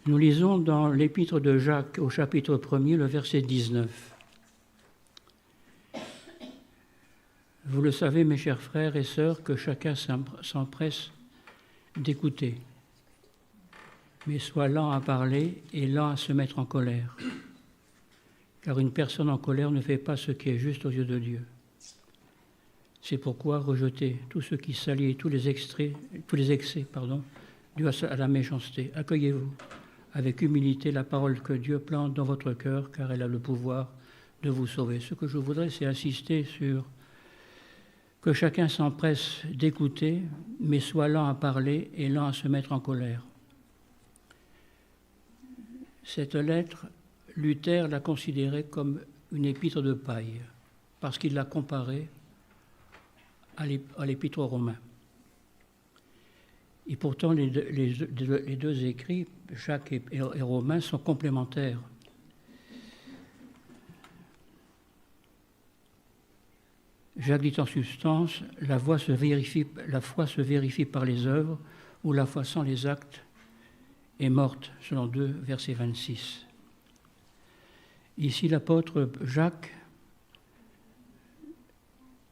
Nous lisons dans l'épître de Jacques au chapitre 1er, le verset 19. Vous le savez, mes chers frères et sœurs, que chacun s'empresse d'écouter, mais soit lent à parler et lent à se mettre en colère. Car une personne en colère ne fait pas ce qui est juste aux yeux de Dieu. C'est pourquoi rejetez tout ce qui salit et tous les excès, dus à la méchanceté. Accueillez-vous avec humilité la parole que Dieu plante dans votre cœur, car elle a le pouvoir de vous sauver. Ce que je voudrais, c'est insister sur que chacun s'empresse d'écouter, mais soit lent à parler et lent à se mettre en colère. Cette lettre, Luther l'a considérée comme une épître de paille, parce qu'il l'a comparée à l'épître aux Romains. Et pourtant, les deux écrits, Jacques et Romains, sont complémentaires. Jacques dit en substance, la foi se vérifie par les œuvres, ou la foi sans les actes est morte, selon 2, verset 26. Ici, l'apôtre Jacques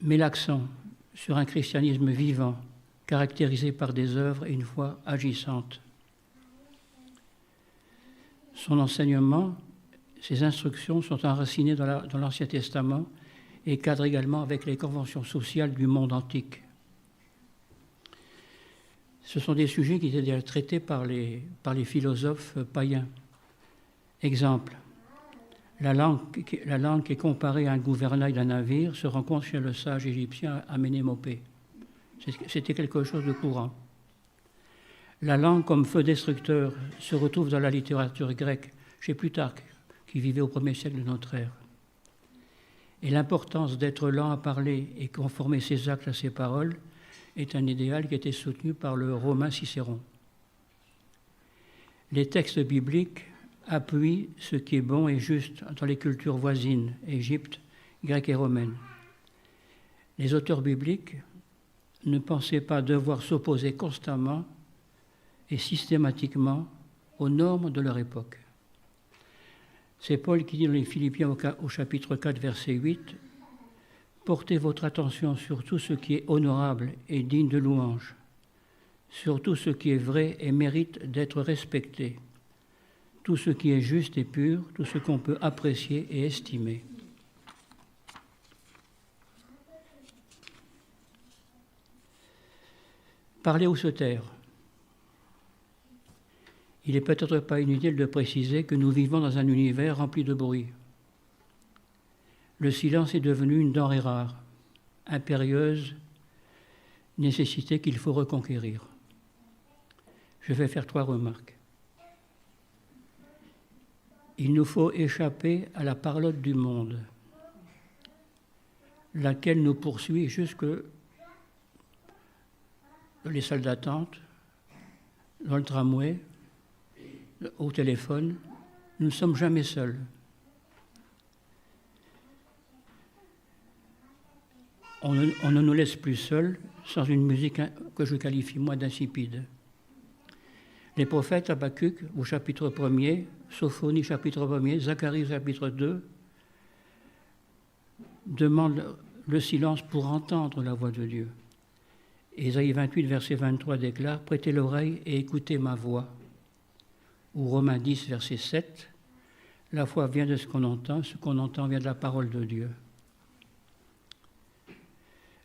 met l'accent sur un christianisme vivant, caractérisé par des œuvres et une foi agissante. Son enseignement, ses instructions sont enracinées dans l'Ancien Testament et cadrent également avec les conventions sociales du monde antique. Ce sont des sujets qui étaient déjà traités par les philosophes païens. Exemple, la langue qui est comparée à un gouvernail d'un navire se rencontre chez le sage égyptien Aménémopé. C'était quelque chose de courant. La langue comme feu destructeur se retrouve dans la littérature grecque, chez Plutarque, qui vivait au 1er siècle de notre ère. Et l'importance d'être lent à parler et conformer ses actes à ses paroles est un idéal qui a été soutenu par le Romain Cicéron. Les textes bibliques appuient ce qui est bon et juste dans les cultures voisines, Égypte, grecque et romaine. Les auteurs bibliques ne pensaient pas devoir s'opposer constamment et systématiquement aux normes de leur époque. C'est Paul qui dit dans les Philippiens au chapitre 4, verset 8, « Portez votre attention sur tout ce qui est honorable et digne de louange, sur tout ce qui est vrai et mérite d'être respecté, tout ce qui est juste et pur, tout ce qu'on peut apprécier et estimer. » Parler ou se taire. Il n'est peut-être pas inutile de préciser que nous vivons dans un univers rempli de bruit. Le silence est devenu une denrée rare, impérieuse, nécessité qu'il faut reconquérir. Je vais faire 3 remarques. Il nous faut échapper à la parlotte du monde, laquelle nous poursuit jusque dans les salles d'attente, dans le tramway, au téléphone. Nous ne sommes jamais seuls. On ne nous laisse plus seuls sans une musique que je qualifie moi d'insipide. Les prophètes, Habakkuk au chapitre 1er, Sophonie chapitre 1er, Zacharie chapitre 2, demandent le silence pour entendre la voix de Dieu. Ésaïe 28, verset 23 déclare « Prêtez l'oreille et écoutez ma voix ». Ou Romains 10, verset 7, « La foi vient de ce qu'on entend vient de la parole de Dieu ».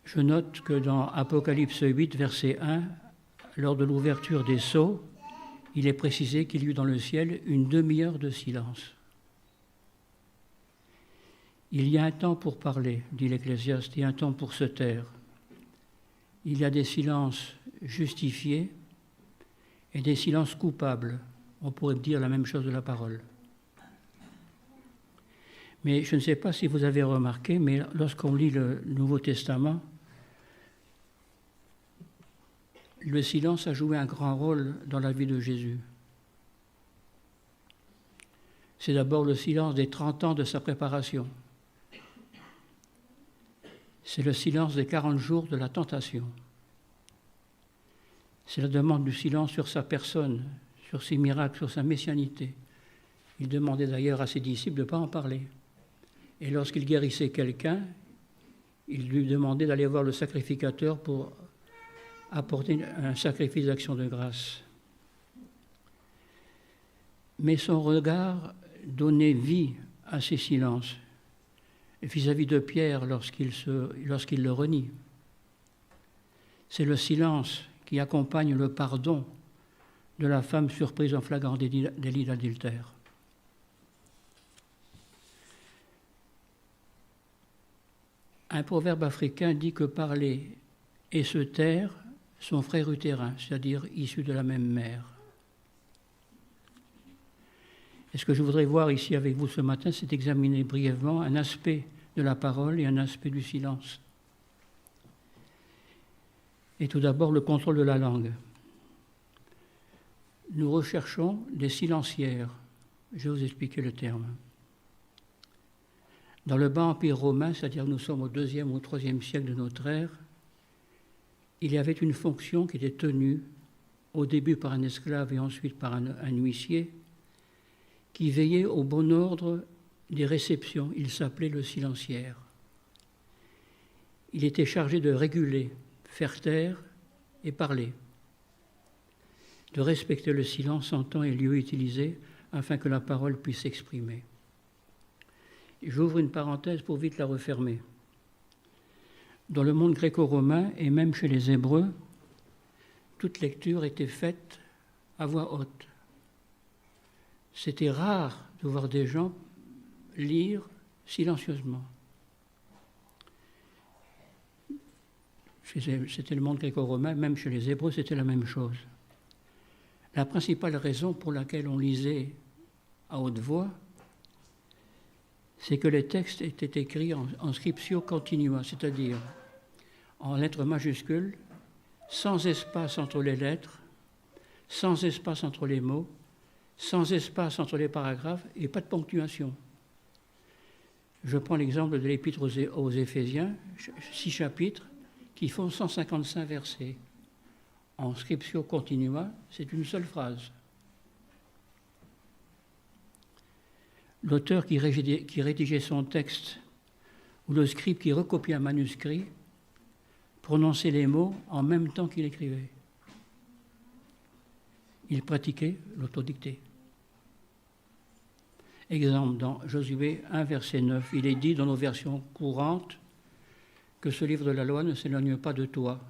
Je note que dans Apocalypse 8, verset 1, lors de l'ouverture des sceaux, il est précisé qu'il y eut dans le ciel une demi-heure de silence. Il y a un temps pour parler, dit l'Ecclésiaste, et un temps pour se taire. Il y a des silences justifiés et des silences coupables. On pourrait dire la même chose de la parole. Mais je ne sais pas si vous avez remarqué, mais lorsqu'on lit le Nouveau Testament, le silence a joué un grand rôle dans la vie de Jésus. C'est d'abord le silence des 30 ans de sa préparation. C'est le silence des 40 jours de la tentation. C'est la demande du silence sur sa personne, sur ses miracles, sur sa messianité. Il demandait d'ailleurs à ses disciples de ne pas en parler. Et lorsqu'il guérissait quelqu'un, il lui demandait d'aller voir le sacrificateur pour apporter un sacrifice d'action de grâce. Mais son regard donnait vie à ses silences vis-à-vis de Pierre lorsqu'il le renie. C'est le silence qui accompagne le pardon de la femme surprise en flagrant délit d'adultère. Un proverbe africain dit que parler et se taire sont frères utérains, c'est-à-dire issus de la même mère. Et ce que je voudrais voir ici avec vous ce matin, c'est examiner brièvement un aspect de la parole et un aspect du silence. Et tout d'abord, le contrôle de la langue. Nous recherchons des silencières. Je vais vous expliquer le terme. Dans le bas empire romain, c'est-à-dire nous sommes au IIe ou au IIIe siècle de notre ère, il y avait une fonction qui était tenue au début par un esclave et ensuite par un huissier, qui veillait au bon ordre des réceptions. Il s'appelait le silenciaire. Il était chargé de réguler, faire taire et parler, de respecter le silence en temps et lieu utilisé afin que la parole puisse s'exprimer. J'ouvre une parenthèse pour vite la refermer. Dans le monde gréco-romain et même chez les Hébreux, toute lecture était faite à voix haute. C'était rare de voir des gens lire silencieusement. C'était le monde gréco-romain, même chez les Hébreux, c'était la même chose. La principale raison pour laquelle on lisait à haute voix, c'est que les textes étaient écrits en scriptio continua, c'est-à-dire en lettres majuscules, sans espace entre les lettres, sans espace entre les mots, sans espace entre les paragraphes et pas de ponctuation. Je prends l'exemple de l'Épître aux Éphésiens, 6 chapitres qui font 155 versets. En scriptio continua, c'est une seule phrase. L'auteur qui rédigeait son texte ou le scribe qui recopiait un manuscrit prononçait les mots en même temps qu'il écrivait. Il pratiquait l'autodictée. Exemple, dans Josué 1, verset 9, il est dit dans nos versions courantes que ce livre de la loi ne s'éloigne pas de toi.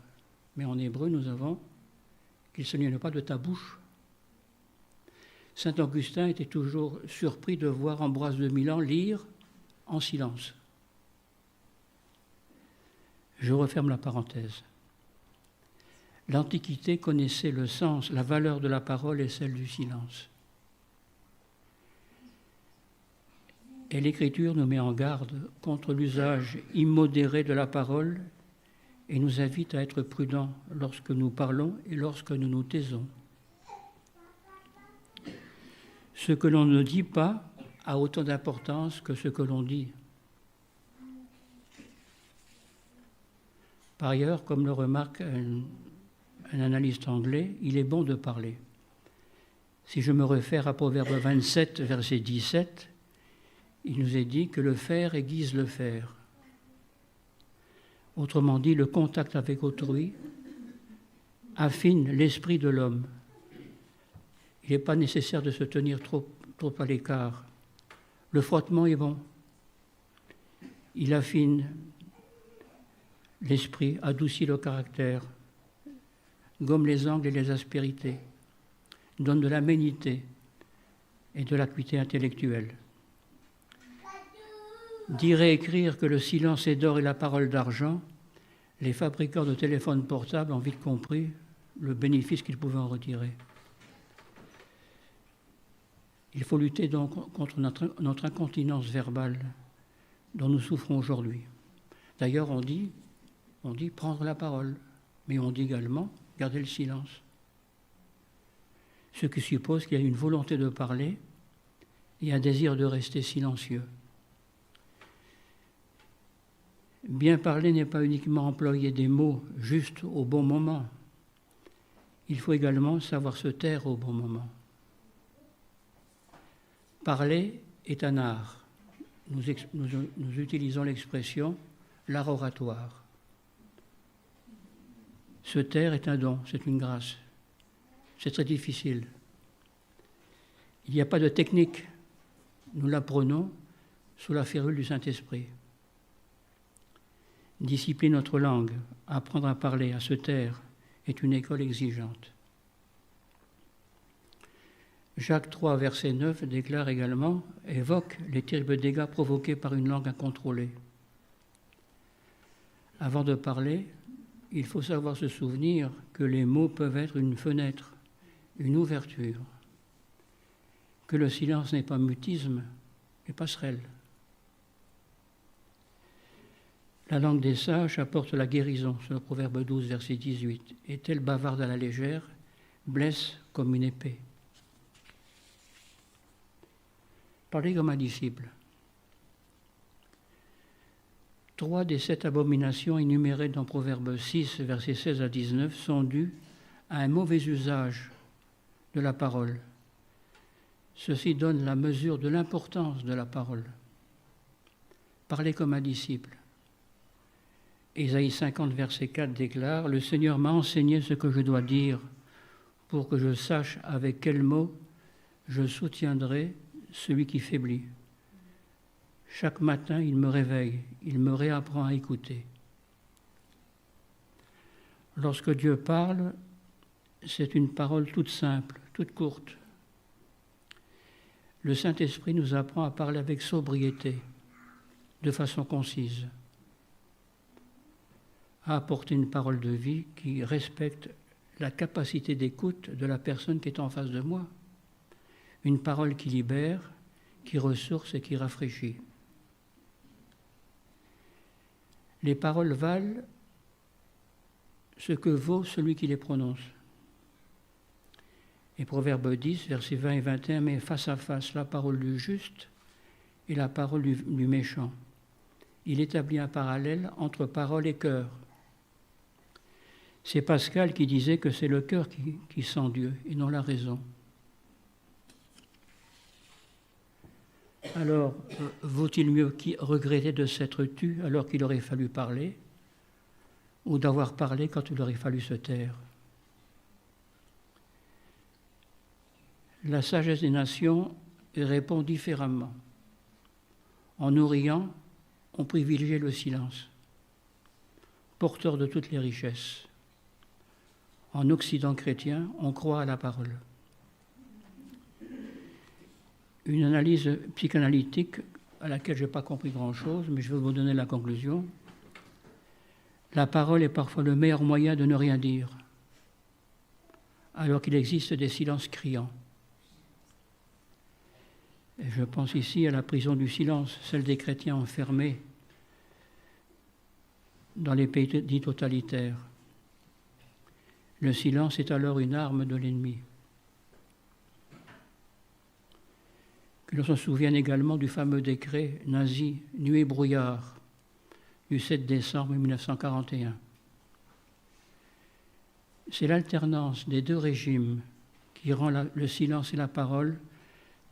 Mais en hébreu, nous avons qu'il ne s'éloigne pas de ta bouche. Saint Augustin était toujours surpris de voir Ambroise de Milan lire en silence. Je referme la parenthèse. L'Antiquité connaissait le sens, la valeur de la parole et celle du silence. Et l'Écriture nous met en garde contre l'usage immodéré de la parole et nous invite à être prudents lorsque nous parlons et lorsque nous nous taisons. Ce que l'on ne dit pas a autant d'importance que ce que l'on dit. Par ailleurs, comme le remarque un analyste anglais, il est bon de parler. Si je me réfère à Proverbe 27, verset 17, il nous est dit que le faire aiguise le faire. Autrement dit, le contact avec autrui affine l'esprit de l'homme. Il n'est pas nécessaire de se tenir trop à l'écart. Le frottement est bon. Il affine l'esprit, adoucit le caractère, gomme les angles et les aspérités, donne de l'aménité et de l'acuité intellectuelle. Dire et écrire que le silence est d'or et la parole d'argent, les fabricants de téléphones portables ont vite compris le bénéfice qu'ils pouvaient en retirer. Il faut lutter donc contre notre incontinence verbale dont nous souffrons aujourd'hui. D'ailleurs, on dit prendre la parole, mais on dit également garder le silence. Ce qui suppose qu'il y a une volonté de parler et un désir de rester silencieux. Bien parler n'est pas uniquement employer des mots juste au bon moment. Il faut également savoir se taire au bon moment. Parler est un art. Nous utilisons l'expression « l'art oratoire ». Se taire est un don, c'est une grâce. C'est très difficile. Il n'y a pas de technique. Nous l'apprenons sous la férule du Saint-Esprit. Discipliner notre langue, apprendre à parler, à se taire, est une école exigeante. Jacques 3, verset 9, déclare également, évoque les terribles dégâts provoqués par une langue incontrôlée. Avant de parler, il faut savoir se souvenir que les mots peuvent être une fenêtre, une ouverture, que le silence n'est pas mutisme, mais passerelle. La langue des sages apporte la guérison, sur le Proverbe 12, verset 18. Est-elle bavarde à la légère, blesse comme une épée. Parlez comme un disciple. 3 des 7 abominations énumérées dans Proverbe 6, versets 16 à 19, sont dues à un mauvais usage de la parole. Ceci donne la mesure de l'importance de la parole. Parlez comme un disciple. Ésaïe 50, verset 4 déclare « Le Seigneur m'a enseigné ce que je dois dire pour que je sache avec quels mots je soutiendrai celui qui faiblit. Chaque matin, il me réveille, il me réapprend à écouter. » Lorsque Dieu parle, c'est une parole toute simple, toute courte. Le Saint-Esprit nous apprend à parler avec sobriété, de façon concise, à apporter une parole de vie qui respecte la capacité d'écoute de la personne qui est en face de moi. Une parole qui libère, qui ressource et qui rafraîchit. Les paroles valent ce que vaut celui qui les prononce. Et Proverbe 10, versets 20 et 21, met face à face la parole du juste et la parole du méchant. Il établit un parallèle entre parole et cœur. C'est Pascal qui disait que c'est le cœur qui sent Dieu et non la raison. Alors, vaut-il mieux regretter de s'être tu alors qu'il aurait fallu parler, ou d'avoir parlé quand il aurait fallu se taire? La sagesse des nations répond différemment. En Orient, on privilégie le silence, porteur de toutes les richesses. En Occident chrétien, on croit à la parole. Une analyse psychanalytique à laquelle je n'ai pas compris grand-chose, mais je vais vous donner la conclusion. La parole est parfois le meilleur moyen de ne rien dire, alors qu'il existe des silences criants. Et je pense ici à la prison du silence, celle des chrétiens enfermés dans les pays dits totalitaires. Le silence est alors une arme de l'ennemi. Que l'on se souvienne également du fameux décret nazi Nuit et brouillard du 7 décembre 1941. C'est l'alternance des deux régimes qui rend le silence et la parole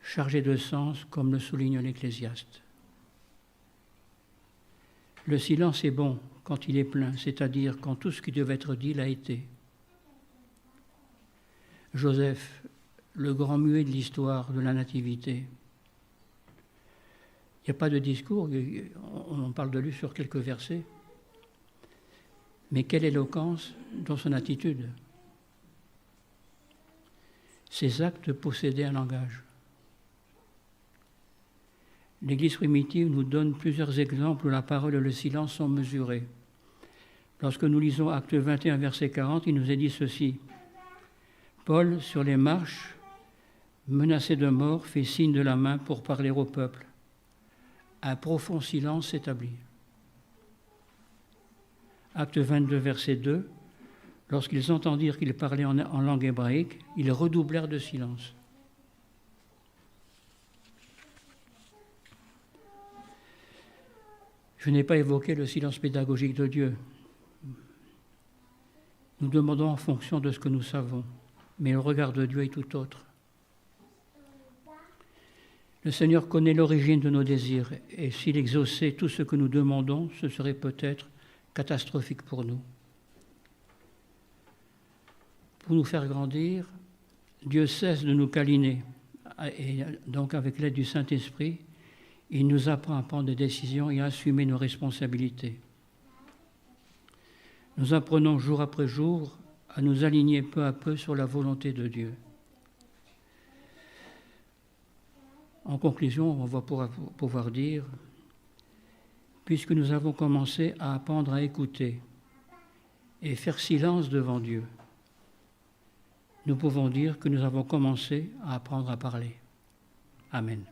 chargés de sens, comme le souligne l'Ecclésiaste. Le silence est bon quand il est plein, c'est-à-dire quand tout ce qui devait être dit l'a été. Joseph, le grand muet de l'histoire de la Nativité. Il n'y a pas de discours, on parle de lui sur quelques versets. Mais quelle éloquence dans son attitude. Ses actes possédaient un langage. L'Église primitive nous donne plusieurs exemples où la parole et le silence sont mesurés. Lorsque nous lisons Acte 21, verset 40, il nous est dit ceci. Paul, sur les marches, menacé de mort, fait signe de la main pour parler au peuple. Un profond silence s'établit. Acte 22, verset 2, lorsqu'ils entendirent qu'il parlait en langue hébraïque, ils redoublèrent de silence. Je n'ai pas évoqué le silence pédagogique de Dieu. Nous demandons en fonction de ce que nous savons, mais le regard de Dieu est tout autre. Le Seigneur connaît l'origine de nos désirs et s'il exauçait tout ce que nous demandons, ce serait peut-être catastrophique pour nous. Pour nous faire grandir, Dieu cesse de nous câliner et donc avec l'aide du Saint-Esprit, il nous apprend à prendre des décisions et à assumer nos responsabilités. Nous apprenons jour après jour à nous aligner peu à peu sur la volonté de Dieu. En conclusion, on va pouvoir dire, puisque nous avons commencé à apprendre à écouter et faire silence devant Dieu, nous pouvons dire que nous avons commencé à apprendre à parler. Amen.